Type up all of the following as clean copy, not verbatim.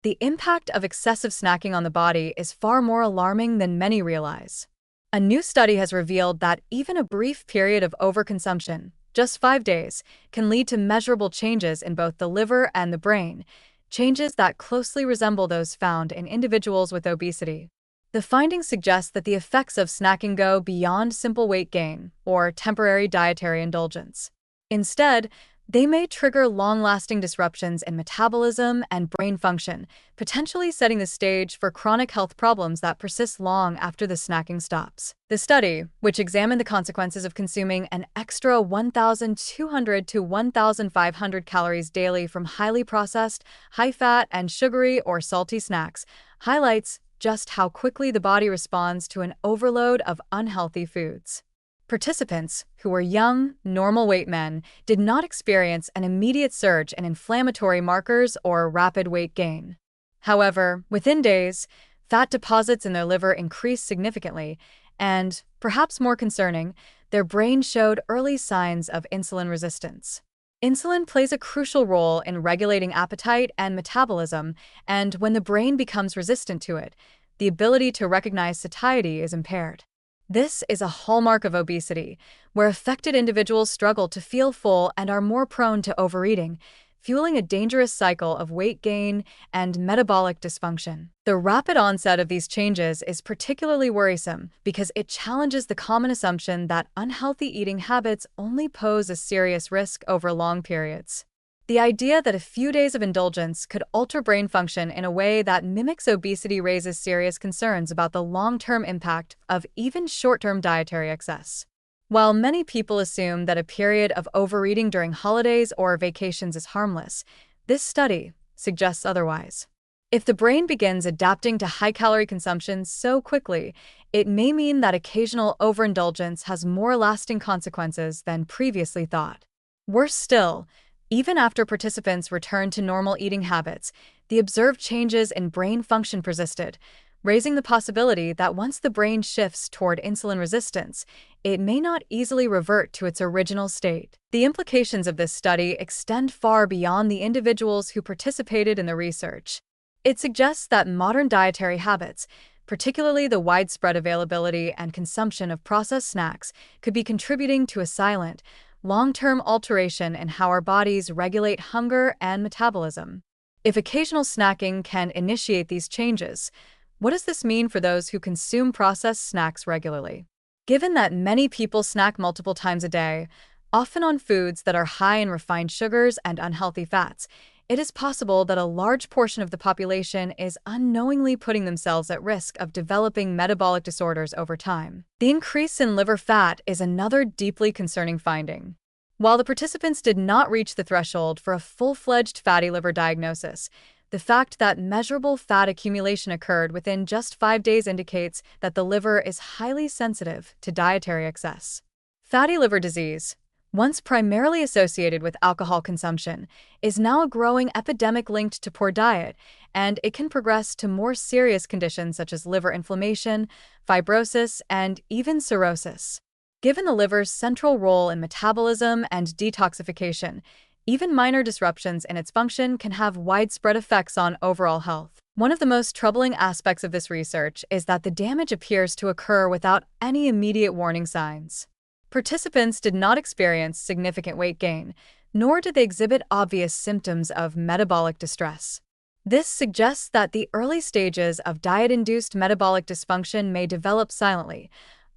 The impact of excessive snacking on the body is far more alarming than many realize. A new study has revealed that even a brief period of overconsumption, just 5 days, can lead to measurable changes in both the liver and the brain, changes that closely resemble those found in individuals with obesity. The findings suggest that the effects of snacking go beyond simple weight gain or temporary dietary indulgence. Instead, they may trigger long-lasting disruptions in metabolism and brain function, potentially setting the stage for chronic health problems that persist long after the snacking stops. The study, which examined the consequences of consuming an extra 1,200 to 1,500 calories daily from highly processed, high-fat, and sugary or salty snacks, highlights just how quickly the body responds to an overload of unhealthy foods. Participants, who were young, normal-weight men, did not experience an immediate surge in inflammatory markers or rapid weight gain. However, within days, fat deposits in their liver increased significantly, and, perhaps more concerning, their brain showed early signs of insulin resistance. Insulin plays a crucial role in regulating appetite and metabolism, and when the brain becomes resistant to it, the ability to recognize satiety is impaired. This is a hallmark of obesity, where affected individuals struggle to feel full and are more prone to overeating, fueling a dangerous cycle of weight gain and metabolic dysfunction. The rapid onset of these changes is particularly worrisome because it challenges the common assumption that unhealthy eating habits only pose a serious risk over long periods. The idea that a few days of indulgence could alter brain function in a way that mimics obesity raises serious concerns about the long-term impact of even short-term dietary excess. While many people assume that a period of overeating during holidays or vacations is harmless, this study suggests otherwise. If the brain begins adapting to high-calorie consumption so quickly, it may mean that occasional overindulgence has more lasting consequences than previously thought. Worse still, even after participants returned to normal eating habits, the observed changes in brain function persisted, raising the possibility that once the brain shifts toward insulin resistance, it may not easily revert to its original state. The implications of this study extend far beyond the individuals who participated in the research. It suggests that modern dietary habits, particularly the widespread availability and consumption of processed snacks, could be contributing to a silent, long-term alteration in how our bodies regulate hunger and metabolism. If occasional snacking can initiate these changes, what does this mean for those who consume processed snacks regularly? Given that many people snack multiple times a day, often on foods that are high in refined sugars and unhealthy fats, it is possible that a large portion of the population is unknowingly putting themselves at risk of developing metabolic disorders over time. The increase in liver fat is another deeply concerning finding. While the participants did not reach the threshold for a full-fledged fatty liver diagnosis, the fact that measurable fat accumulation occurred within just 5 days indicates that the liver is highly sensitive to dietary excess. Fatty liver disease, once primarily associated with alcohol consumption, is now a growing epidemic linked to poor diet, and it can progress to more serious conditions such as liver inflammation, fibrosis, and even cirrhosis. Given the liver's central role in metabolism and detoxification, even minor disruptions in its function can have widespread effects on overall health. One of the most troubling aspects of this research is that the damage appears to occur without any immediate warning signs. Participants did not experience significant weight gain, nor did they exhibit obvious symptoms of metabolic distress. This suggests that the early stages of diet-induced metabolic dysfunction may develop silently,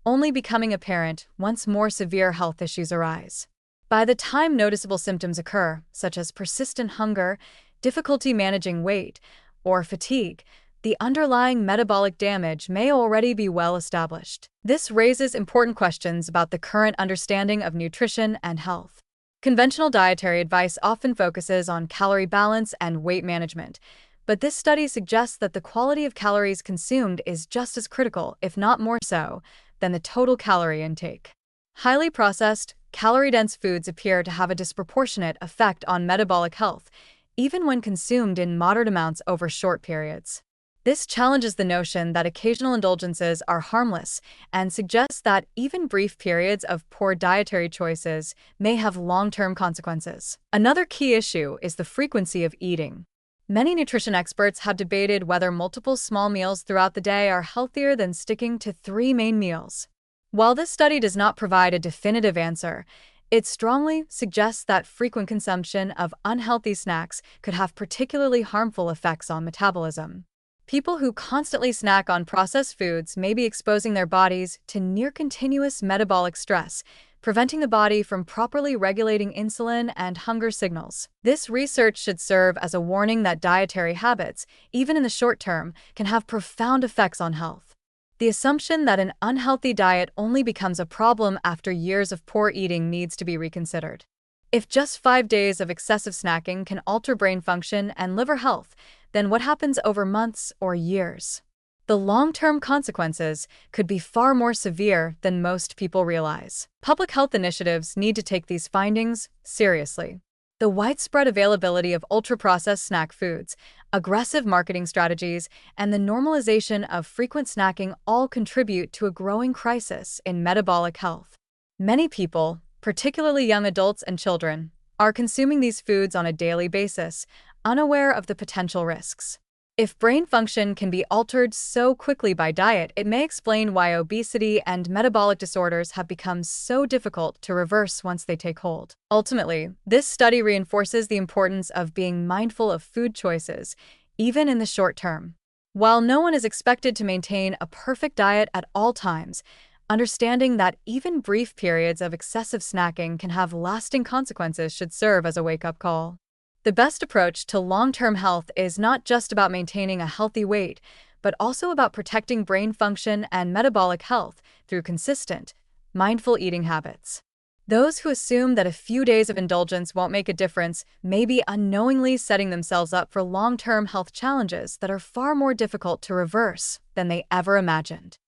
only becoming apparent once more severe health issues arise. By the time noticeable symptoms occur, such as persistent hunger, difficulty managing weight, or fatigue, the underlying metabolic damage may already be well established. This raises important questions about the current understanding of nutrition and health. Conventional dietary advice often focuses on calorie balance and weight management, but this study suggests that the quality of calories consumed is just as critical, if not more so, than the total calorie intake. Highly processed, calorie-dense foods appear to have a disproportionate effect on metabolic health, even when consumed in moderate amounts over short periods. This challenges the notion that occasional indulgences are harmless and suggests that even brief periods of poor dietary choices may have long-term consequences. Another key issue is the frequency of eating. Many nutrition experts have debated whether multiple small meals throughout the day are healthier than sticking to three main meals. While this study does not provide a definitive answer, it strongly suggests that frequent consumption of unhealthy snacks could have particularly harmful effects on metabolism. People who constantly snack on processed foods may be exposing their bodies to near-continuous metabolic stress, preventing the body from properly regulating insulin and hunger signals. This research should serve as a warning that dietary habits, even in the short term, can have profound effects on health. The assumption that an unhealthy diet only becomes a problem after years of poor eating needs to be reconsidered. If just 5 days of excessive snacking can alter brain function and liver health, then what happens over months or years? The long-term consequences could be far more severe than most people realize. Public health initiatives need to take these findings seriously. The widespread availability of ultra-processed snack foods, aggressive marketing strategies, and the normalization of frequent snacking all contribute to a growing crisis in metabolic health. Many people, particularly young adults and children, are consuming these foods on a daily basis, unaware of the potential risks. If brain function can be altered so quickly by diet, it may explain why obesity and metabolic disorders have become so difficult to reverse once they take hold. Ultimately, this study reinforces the importance of being mindful of food choices, even in the short term. While no one is expected to maintain a perfect diet at all times, understanding that even brief periods of excessive snacking can have lasting consequences should serve as a wake-up call. The best approach to long-term health is not just about maintaining a healthy weight, but also about protecting brain function and metabolic health through consistent, mindful eating habits. Those who assume that a few days of indulgence won't make a difference may be unknowingly setting themselves up for long-term health challenges that are far more difficult to reverse than they ever imagined.